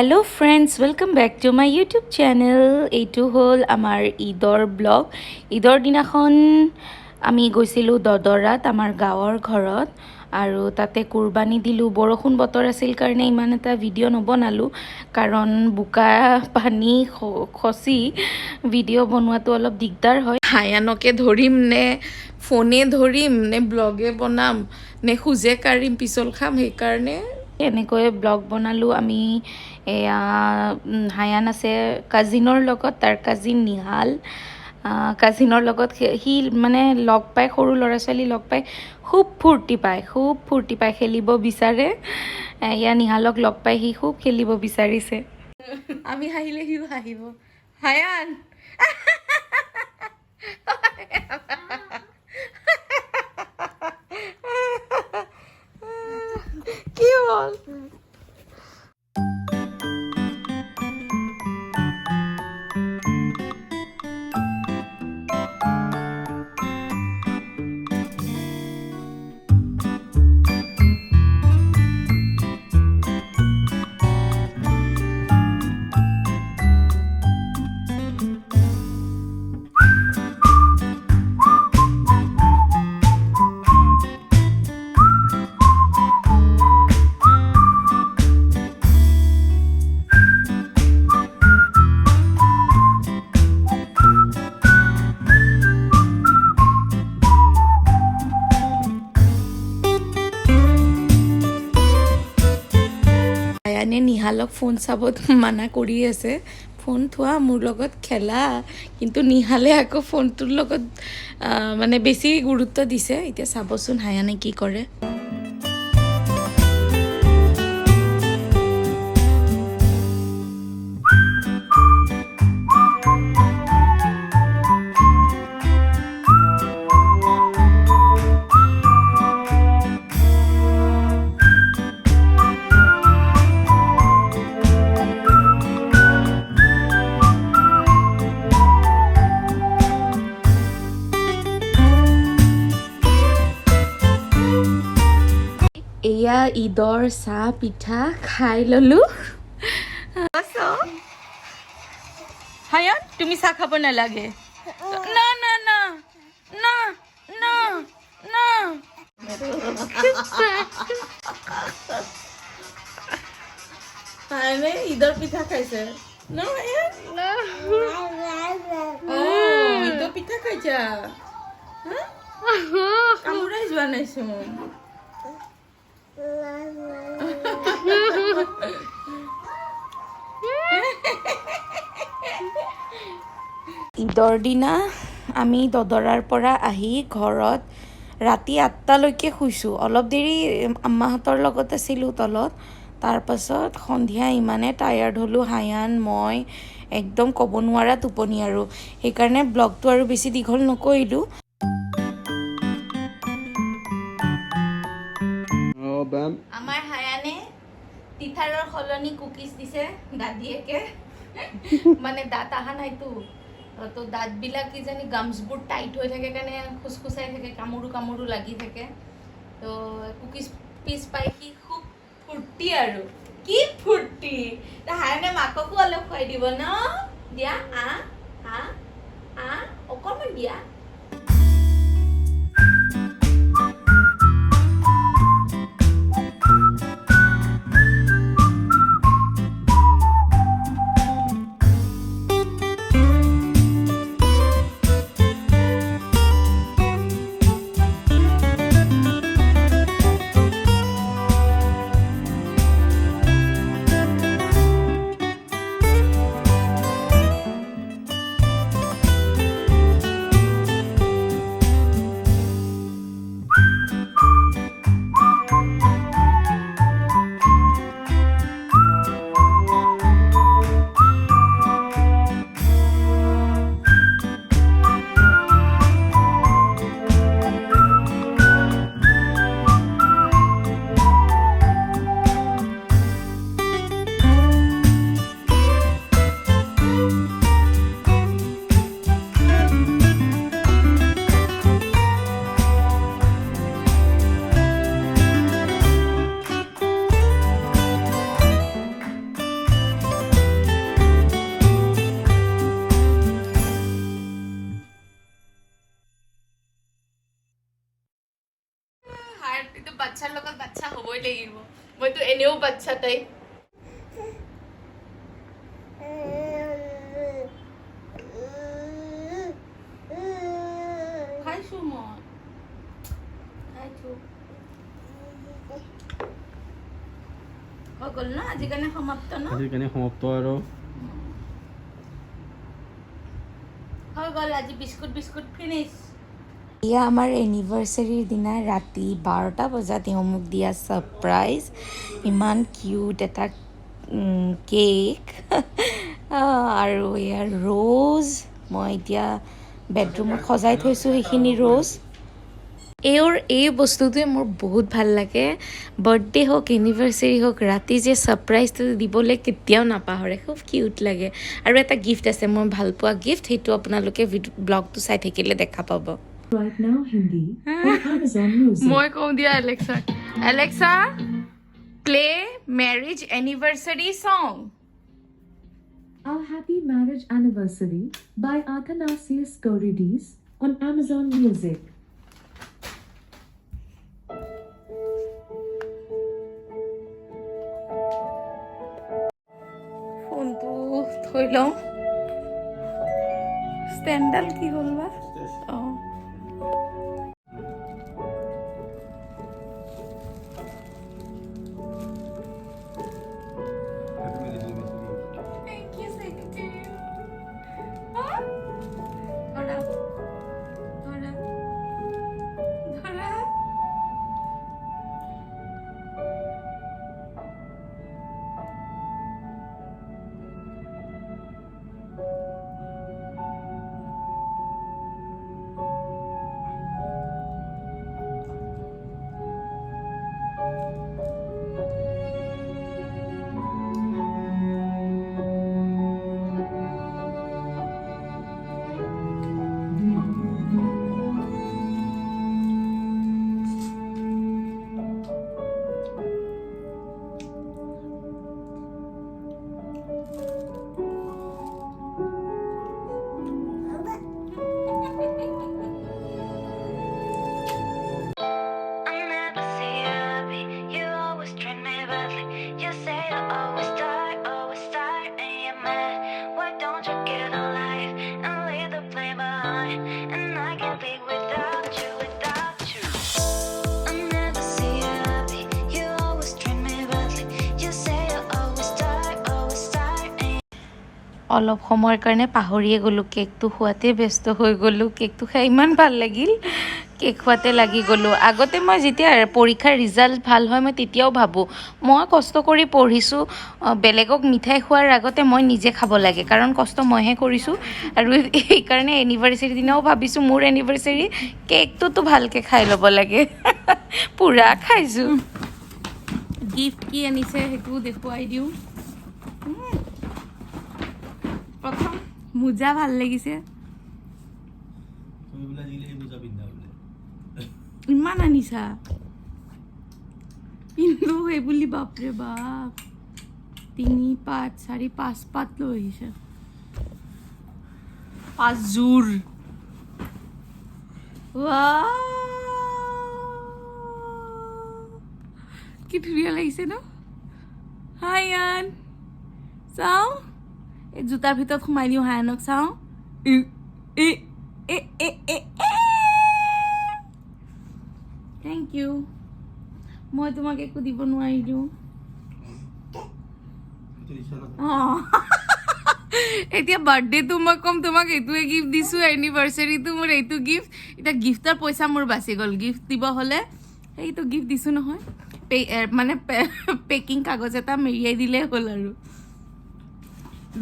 Hello friends, welcome back to my YouTube channel. এইটো হ'ল আমাৰ ঈদৰ ব্লগ। ঈদৰ দিনাখন আমি গৈছিলোঁ দদৰাত আমাৰ গাঁৱৰ ঘৰত আৰু তাতে কুৰবানী দিলোঁ। বৰষুণ বতৰ আছিল কাৰণে ইমান এটা ভিডিঅ' নবনালোঁ কাৰণ বোকা পানী খচি ভিডিঅ' বনোৱাটো অলপ দিগদাৰ হয়। হায়ানকে ধৰিম নে ফোনে ধৰিম নে ব্লগে বনাম নে খোজে কাঢ়িম পিছল খাম, সেইকাৰণে এনেকৈ ব্লগ বনালোঁ আমি। এয়া হায়ান আছে কাজিনৰ লগত, তাৰ কাজিন নিহাল কাজিনৰ লগত সি মানে লগ পাই, সৰু ল'ৰা ছোৱালী লগ পাই খুব ফূৰ্তি পায় খেলিব বিচাৰে। এয়া নিহালক লগ পাই সি খুব খেলিব বিচাৰিছে। আমি হাঁহিলে সিও হাঁহিব। হায়ান কি হ'ল? হায়ানে নিহালক ফোন চাব মানা কৰি আছে, ফোন থোৱা, মোৰ লগত খেলা। কিন্তু নিহালে আকৌ ফোনটোৰ লগত মানে বেছি গুৰুত্ব দিছে। এতিয়া চাবচোন হায়ানে কি কৰে। এয়া ঈদৰ চাহ পিঠা খাই ললোঁ। হায়ান, তুমি চাহ খাব নালাগে। না না না না না না হায়ানে ঈদৰ পিঠা খাইছে ন? ঈদৰ পিঠা খাইছা? কামোৰাই যোৱা নাইচোন। ঈদৰ দিনা আমি দদৰাৰ পৰা আহি ঘৰত ৰাতি 8টালৈকে শুইছোঁ। অলপ দেৰি আম্মাহঁতৰ লগত আছিলোঁ তলত। তাৰপাছত সন্ধিয়া ইমানে টায়াৰ্ড হ'লোঁ, হায়ান মই একদম ক'ব নোৱাৰা টোপনি, আৰু সেইকাৰণে ব্লগটো আৰু বেছি দীঘল নকৰিলোঁ। আমাৰ হায়ানে টিথাৰৰ সলনি কুকিজ দিছে দাদীয়েকে। মানে দাঁত অহা নাইতো, তো দাঁতবিলাক কিজানি গামছবোৰ টাইট হৈ থাকে কাৰণে খুচখুচাই থাকে, কামুৰো লাগি থাকে। তো কুকিজ পিচ পাই সি খুব ফূৰ্তি, আৰু কি ফূৰ্তি। হায়ানে মাককো অলপ খুৱাই দিব ন? দিয়া অকণমান দিয়া। বাচ্চাৰ লগত বাচ্চা হ'বই লাগিব মইতো এনেও বাচ্চা তাই খাইছো মই খাইছো হৈ গ'ল ন আজিৰ কাৰণে সমাপ্ত ন আজিৰ কাৰণে সমাপ্ত আৰু হৈ গ'ল আজি বিস্কুট ফিনিছ এয়া আমাৰ এনিভাৰ্চাৰীৰ দিনা ৰাতি 12টা বজাত এওঁ মোক দিয়া ছাৰপ্ৰাইজ ইমান কিউট এটা কেক আৰু এয়া ৰ'জ মই এতিয়া বেডৰুমত সজাই থৈছোঁ সেইখিনি ৰ'জ এই বস্তুটোৱে মোৰ বহুত ভাল লাগে বাৰ্থডে হওক এনিভাৰ্চাৰী হওক ৰাতি যে ছাৰপ্ৰাইজটো দিবলৈ কেতিয়াও নাপাহৰে খুব কিউট লাগে আৰু এটা গিফ্ট আছে মই ভাল পোৱা গিফ্ট সেইটো আপোনালোকে ব্লগটো চাই থাকিলে দেখা পাব Right now, Hindi on Amazon Music. মই কওঁ দিয়া Alexa play marriage anniversary song Our Happy Marriage Anniversary by Athanasius Korides on Amazon Music. ফোনটো থৈ লওঁ ষ্টেণ্ডডাল কি হ'ল বা অঁ অলপ সময়ৰ কাৰণে পাহৰিয়ে গ'লোঁ কেকটো খোৱাতে ব্যস্ত হৈ গ'লোঁ কেকটো খাই ইমান ভাল লাগিল কেক খোৱাতে লাগি গ'লোঁ আগতে মই যেতিয়া পৰীক্ষাৰ ৰিজাল্ট ভাল হয় মই তেতিয়াও ভাবোঁ মই কষ্ট কৰি পঢ়িছোঁ বেলেগক মিঠাই খোৱাৰ আগতে মই নিজে খাব লাগে কাৰণ কষ্ট মইহে কৰিছোঁ আৰু সেইকাৰণে এনিভাৰ্চাৰী দিনাও ভাবিছোঁ মোৰ এনিভাৰ্চাৰী কেকটোতো ভালকৈ খাই ল'ব লাগে পূৰা খাইছোঁ গিফ্ট কি আনিছে সেইটোও দেখুৱাই দিওঁ প্ৰথম মোজা ভাল লাগিছে ইমান আনিছা পিন্ধো সেই বুলি বাপৰে বাপ 3 5 4 5 পাত লৈ আহিছে 5 জোৰ কি ধুনীয়া লাগিছে ন হাই ইয়ান চাওঁ এই জোতাৰ ভিতৰত সোমাই দিওঁ হায়ানক চাওঁ থেংক ইউ মই তোমাক একো দিব নোৱাৰিলোঁ অঁ এতিয়া বাৰ্থডেটো মই ক'ম তোমাক এইটোৱে গিফ্ট দিছোঁ এনিভাৰ্চাৰীটো মোৰ এইটো গিফ্ট এতিয়া গিফ্টৰ পইচা মোৰ বাচি গ'ল গিফ্ট দিব হ'লে সেইটো গিফ্ট দিছোঁ নহয় মানে পেকিং কাগজ এটা মেৰিয়াই দিলেই হ'ল আৰু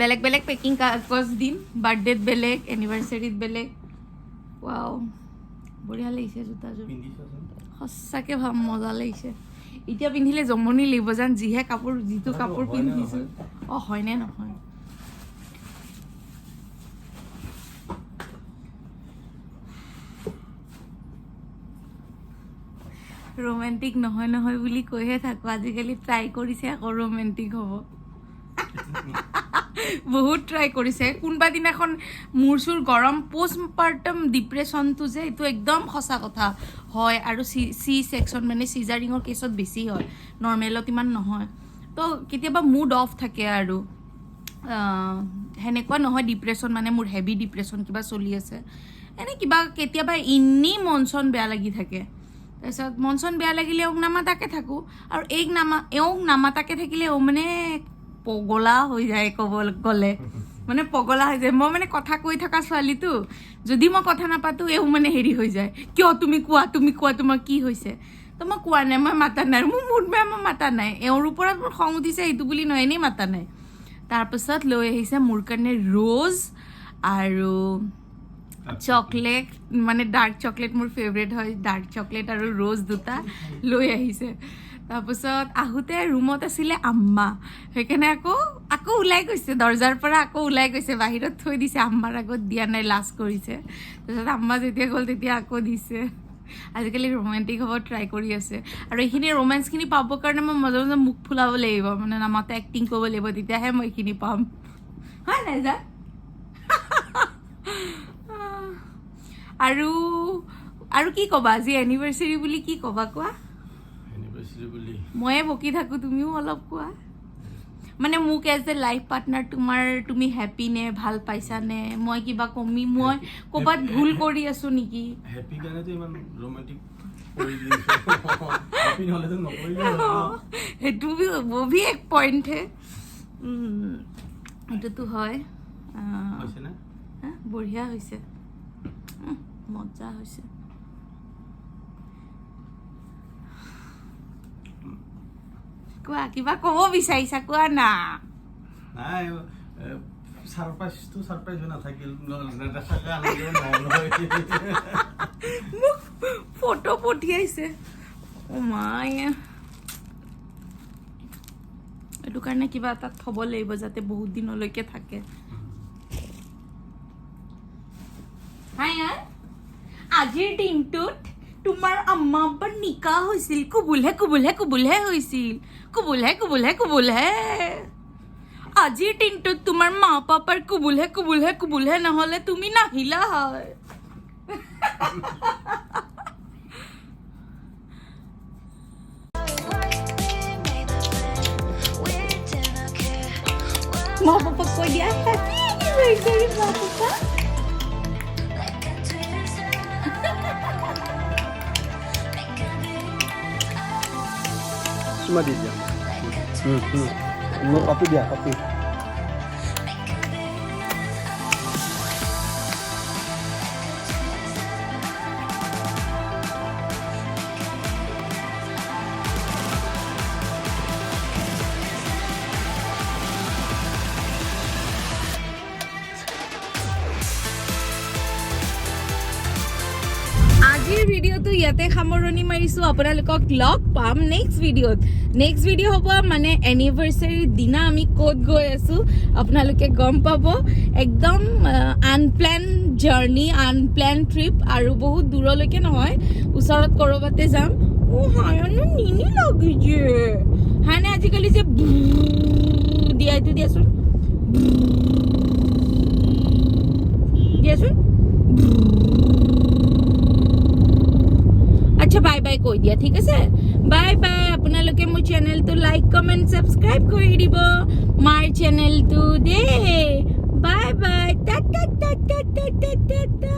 বেলেগ বেলেগ পেকিং কাগজ দিম বাৰ্থডেত বেলেগ এনিভাৰ্চাৰীত বেলেগ ৱাও বঢ়িয়া লাগিছে জোতাযোৰ সঁচাকৈ মজা লাগিছে এতিয়া পিন্ধিলে জমনি লাগিব যেন যিহে কাপোৰ যিটো কাপোৰ পিন্ধিছোঁ অঁ হয়নে নহয় ৰোমেণ্টিক নহয় নহয় বুলি কৈহে থাকোঁ আজিকালি ট্ৰাই কৰিছে আকৌ ৰোমেণ্টিক হ'ব বহুত ট্ৰাই কৰিছে কোনোবা দিনাখন মূৰ চুৰ গৰম পোষ্টপাৰ্টাম ডিপ্ৰেশ্যনটো যে এইটো একদম সঁচা কথা হয় আৰু চি ছেকশ্যন মানে চিজাৰিঙৰ কেছত বেছি হয় নৰ্মেলত ইমান নহয় তো কেতিয়াবা মুড অফ থাকে আৰু সেনেকুৱা নহয় ডিপ্ৰেশ্যন মানে মোৰ হেভি ডিপ্ৰেশ্যন কিবা চলি আছে এনে কিবা কেতিয়াবা এনেই মন চন বেয়া লাগি থাকে তাৰপিছত মন চন বেয়া লাগিলে এওঁক নামাতাকে থাকোঁ আৰু এওঁক নামাতাকে থাকিলে এওঁ মানে পগলা হৈ যায় ক'ব গ'লে মানে পগলা হৈ যায় মই মানে কথা কৈ থকা ছোৱালীটো যদি মই কথা নাপাতো এওঁ মানে হেৰি হৈ যায় কিয় তুমি কোৱা তোমাৰ কি হৈছে তো মই কোৱা নাই মই মাতা নাই মোৰ মুড বেয়া মই মাতা নাই এওঁৰ ওপৰত মোৰ খং উঠিছে সেইটো বুলি নহয় এনেই মাতা নাই তাৰপিছত লৈ আহিছে মোৰ কাৰণে ৰ'জ আৰু চকলেট মানে ডাৰ্ক চকলেট মোৰ ফেভৰেট হয় ডাৰ্ক চকলেট আৰু ৰ'জ দুটা লৈ আহিছে তাৰপিছত আহোঁতে ৰুমত আছিলে আম্মা সেইকাৰণে আকৌ ওলাই গৈছে দৰ্জাৰ পৰা আকৌ ওলাই গৈছে বাহিৰত থৈ দিছে আম্মাৰ আগত দিয়া নাই লাজ কৰিছে তাৰপিছত আম্মা যেতিয়া গ'ল তেতিয়া আকৌ দিছে আজিকালি ৰোমেণ্টিক হ'ব ট্ৰাই কৰি আছে আৰু এইখিনি ৰোমেঞ্চখিনি পাবৰ কাৰণে মই মাজে মাজে মুখ ফুলাব লাগিব মানে নামাতে এক্টিং কৰিব লাগিব তেতিয়াহে মই এইখিনি পাম হয় নাই যা আৰু কি ক'বা আজি এনিভাৰ্চেৰী বুলি কি ক'বা কোৱা ময়ে বকি থাকোঁ তুমিও অলপ কোৱা মানে মোক এজ এ লাইফ পাৰ্টনাৰ তুমি হেপী নে ভাল পাইছানে মই কিবা কমি মই ক'ৰবাত ভুল কৰি আছোঁ নেকি সেইটো বি এক পইণ্ট হে সেইটোতো হয় বঢ়িয়া হৈছে মজা হৈছে কোৱা কিবা ক'ব বিচাৰিছা কোৱা না নাই সাৰপ্ৰাইজ নাথাকিল মোক ফটো পঠিয়াইছে মাই এইটো কাৰণে কিবা এটা থ'ব লাগিব যাতে বহুত দিনলৈকে থাকে আজিৰ দিনটোত তোমাৰ আম্মা আব্বাৰ নিকাহ হৈছিল কুবুলহে হৈছিল কুবুলহে আজিৰ দিনটোত তোমাৰ মা পাপাৰ কুবুলহে নহ'লে তুমি নাহিলা হয় মা পাপাক কৈ দিয়া হেপী এনিভাৰ্চেৰী মা papa cuma dia no kopi dia kopi আজিৰ ভিডিঅ'টো ইয়াতে সামৰণি মাৰিছোঁ আপোনালোকক লগ পাম নেক্সট ভিডিঅ' হ'ব মানে এনিভাৰ্চেৰীৰ দিনা আমি ক'ত গৈ আছোঁ আপোনালোকে গম পাব একদম আনপ্লেন জাৰ্ণি আনপ্লেন ট্ৰিপ আৰু বহুত দূৰলৈকে নহয় ওচৰত ক'ৰবাতে যাম হায়ানো নিনি লাগিছে হায়নে আজিকালি যে দিয়াইটো দিয়াচোন আচ্ছা বাই বাই কৈ দিয়া ঠিক আছে বাই বাই আপোনালোকে মোৰ চেনেলটো লাইক কমেণ্ট ছাবস্ক্ৰাইব কৰি দিব মাৰ চেনেলটো দেই বাই বাই টা টা টা টা টা টা টা